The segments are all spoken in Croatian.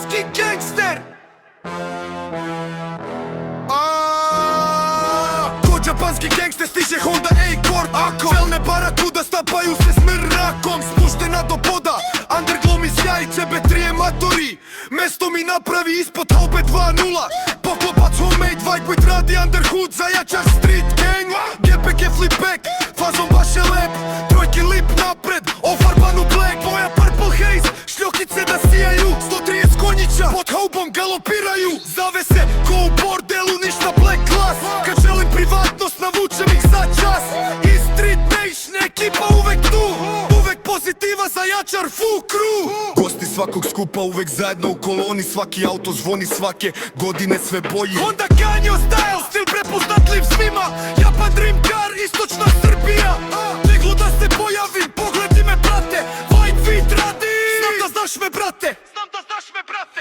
Kođapanski gangster. Kođapanski gangster stiže Honda Accord. Čelne barakuda stapaju se s mrakom. Spuštena do poda, underglow mi sjaj, CB3 matori. Mesto mi napravi ispod haube 2-0. Poklopac homemade, white with radi underhood. Zajačar street gang, GPG flipback, fazom baš je lep. Trojki lip napred, ofarbanu black. Boja purple haze, šljokice da sijaju. 130 konjića, pod haubom galopiraju. Zave se ko u bordelu, ništa black class. Kad želim privatnost, navučem ih za čas. I street nation, ekipa uvek tu. Uvek pozitiva, zajačar full crew. Gosti svakog skupa uvek zajedno u koloni. Svaki auto zvoni svake godine sve bolji. Honda Ganjo style, stil prepoznatljiv svima. Japan Dream Car, istočna Srbija. Leglo da se pojavim, pogledi me prate. White Feet radi, znam da znaš me brate.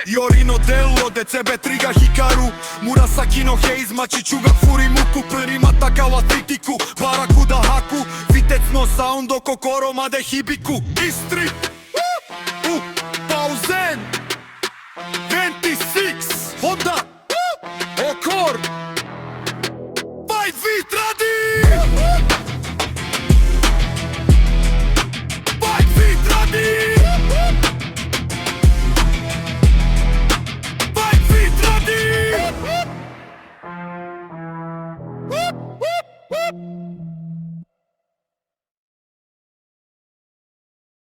Yorino Dello, DCB3 ga Hikaru. Murasaki no Haze, Machichuga Furi Muku. Plrimata kao Tritiku, Barakuda Haku. Vitecno soundo, Kokoro Made Hibiku. Istri, Pauzen, Vent